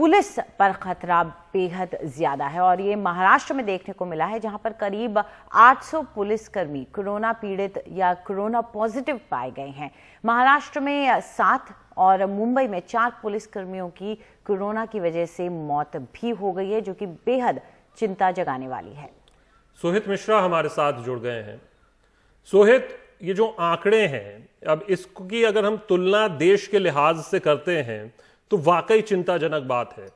Police पर खतरा बेहद ज्यादा है और ये महाराष्ट्र में देखने को मिला है, जहां पर करीब 800 पुलिसकर्मी कोरोना पीड़ित या कोरोना पॉजिटिव पाए गए हैं। महाराष्ट्र में 7 और मुंबई में 4 पुलिसकर्मियों की कोरोना की वजह से मौत भी हो गई है, जो कि बेहद चिंता जगाने वाली है। सोहित मिश्रा हमारे साथ जुड़ गए हैं। सोहित, ये जो आंकड़े हैं, अब इसकी अगर हम तुलना देश के लिहाज से करते हैं तो वाकई चिंताजनक बात है।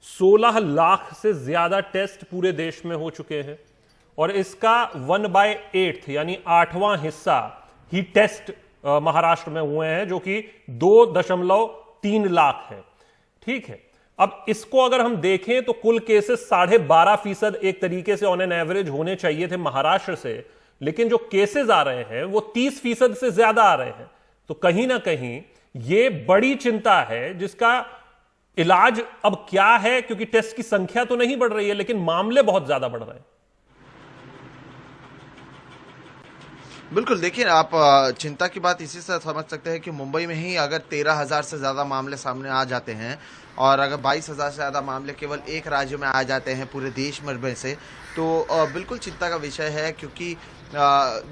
16 लाख से ज्यादा टेस्ट पूरे देश में हो चुके हैं और इसका 1/8 यानी 8वां हिस्सा ही टेस्ट महाराष्ट्र में हुए हैं, जो कि 2.3 लाख है। ठीक है, अब इसको अगर हम देखें तो कुल केसेस 12.5% एक तरीके से ऑन एन एवरेज होने चाहिए थे महाराष्ट्र से, लेकिन जो केसेस आ रहे हैं वो 30% से ज्यादा आ रहे हैं। तो कहीं ना कहीं ये बड़ी चिंता है, जिसका इलाज अब क्या है, क्योंकि टेस्ट की संख्या तो नहीं बढ़ रही है लेकिन मामले बहुत ज्यादा बढ़ रहे हैं। बिल्कुल, देखिए आप चिंता की बात इसी से समझ सकते हैं कि मुंबई में ही अगर 13,000 से ज़्यादा मामले सामने आ जाते हैं और अगर 22,000 से ज़्यादा मामले केवल एक राज्य में आ जाते हैं पूरे देश में से, तो बिल्कुल चिंता का विषय है। क्योंकि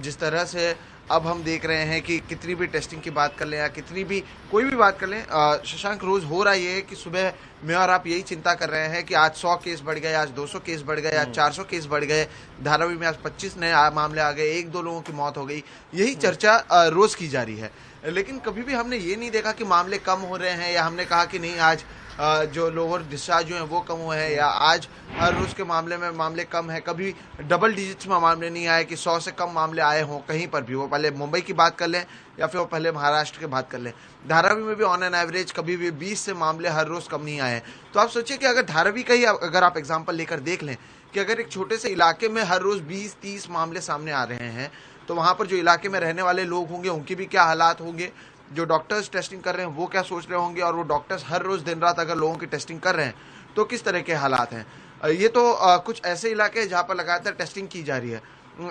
जिस तरह से अब हम देख रहे हैं कि कितनी भी टेस्टिंग की बात कर लें या कितनी भी कोई भी बात कर लें, शशांक, रोज हो रहा है कि सुबह मैं और आप यही चिंता कर रहे हैं कि आज 100 केस बढ़ गए, आज 200 केस बढ़ गए, आज 400 केस बढ़ गए, धारावी में आज 25 नए मामले आ गए, 1-2 लोगों की मौत हो गई। यही चर्चा रोज की जा रही है, लेकिन कभी भी हमने ये नहीं देखा कि मामले कम हो रहे हैं, या हमने कहा कि नहीं आज जो लोअर डिस्चार्ज हुए हैं वो कम हुए हैं, या आज हर रोज के मामले में मामले कम है। कभी डबल डिजिट्स में मामले नहीं आए कि 100 से कम मामले आए हों कहीं पर भी। वो पहले मुंबई की बात कर लें या फिर वो पहले महाराष्ट्र की बात कर लें। धारावी में भी ऑन एन एवरेज कभी भी 20 से मामले हर रोज कम नहीं आए। तो आप सोचिए कि अगर धारावी का ही अगर आप एग्जाम्पल लेकर देख लें कि अगर एक छोटे से इलाके में हर रोज 20-30 मामले सामने आ रहे हैं, तो वहां पर जो इलाके में रहने वाले लोग होंगे उनके भी क्या हालात होंगे, जो डॉक्टर्स टेस्टिंग कर रहे हैं वो क्या सोच रहे होंगे, और वो डॉक्टर्स हर रोज दिन रात अगर लोगों की टेस्टिंग कर रहे हैं तो किस तरह के हालात हैं। ये तो कुछ ऐसे इलाके हैं जहाँ पर लगातार टेस्टिंग की जा रही है।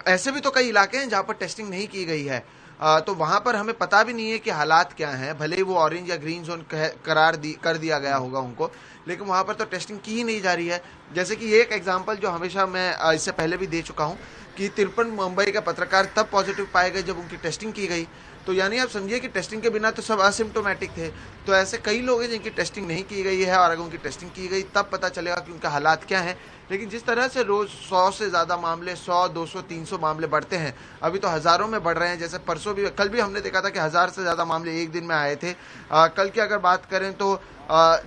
ऐसे भी तो कई इलाके हैं जहाँ पर टेस्टिंग नहीं की गई है, तो वहां पर हमें पता भी नहीं है कि हालात क्या हैं। भले ही वो ऑरेंज या ग्रीन जोन कर दिया गया होगा उनको, लेकिन वहां पर तो टेस्टिंग की ही नहीं जा रही है। जैसे कि ये एक एग्जाम्पल जो हमेशा मैं इससे पहले भी दे चुका हूँ कि 53 मुंबई के पत्रकार तब पॉजिटिव पाए गए जब उनकी टेस्टिंग की गई। तो यानी आप समझिए कि टेस्टिंग के बिना तो सब असिम्प्टोमेटिक थे। तो ऐसे कई लोग हैं जिनकी टेस्टिंग नहीं की गई है, और अगर उनकी टेस्टिंग की गई तब पता चलेगा कि उनका हालात क्या है। लेकिन जिस तरह से रोज 100 से ज़्यादा मामले, 100, 200, 300 मामले बढ़ते हैं, अभी तो हज़ारों में बढ़ रहे हैं। जैसे परसों भी, कल भी हमने देखा था कि 1000 से ज़्यादा मामले एक दिन में आए थे। कल की अगर बात करें तो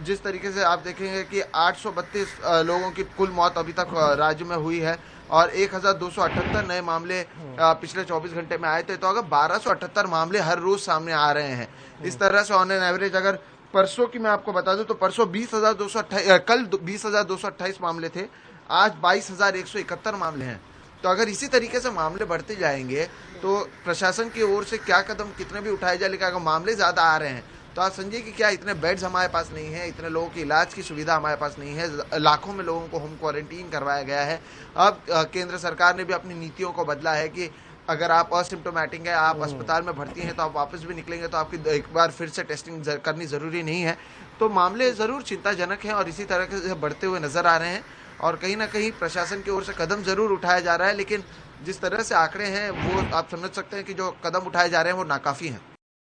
जिस तरीके से आप देखेंगे कि 832 लोगों की कुल मौत अभी तक राज्य में हुई है और 1278 नए मामले पिछले 24 घंटे में आए थे। तो अगर 1278 मामले हर रोज सामने आ रहे हैं, इस तरह से ऑन एन एवरेज, अगर परसों की मैं आपको बता दूं तो परसों कल 20,228 मामले थे, आज 22,171 मामले हैं। तो अगर इसी तरीके से मामले बढ़ते जाएंगे तो प्रशासन की ओर से क्या कदम कितने भी उठाए जाए, लेकिन अगर मामले ज्यादा आ रहे हैं तो आप समझिए कि क्या इतने बेड्स हमारे पास नहीं है, इतने लोगों की इलाज की सुविधा हमारे पास नहीं है, लाखों में लोगों को होम क्वारंटीन करवाया गया है। अब केंद्र सरकार ने भी अपनी नीतियों को बदला है कि अगर आप असिम्प्टोमेटिक हैं, आप अस्पताल में भर्ती हैं, तो आप वापस भी निकलेंगे तो आपकी एक बार फिर से टेस्टिंग करनी ज़रूरी नहीं है। तो मामले ज़रूर चिंताजनक हैं और इसी तरह से बढ़ते हुए नज़र आ रहे हैं, और कहीं ना कहीं प्रशासन की ओर से कदम ज़रूर उठाया जा रहा है, लेकिन जिस तरह से आंकड़े हैं वो आप समझ सकते हैं कि जो कदम उठाए जा रहे हैं वो नाकाफ़ी हैं।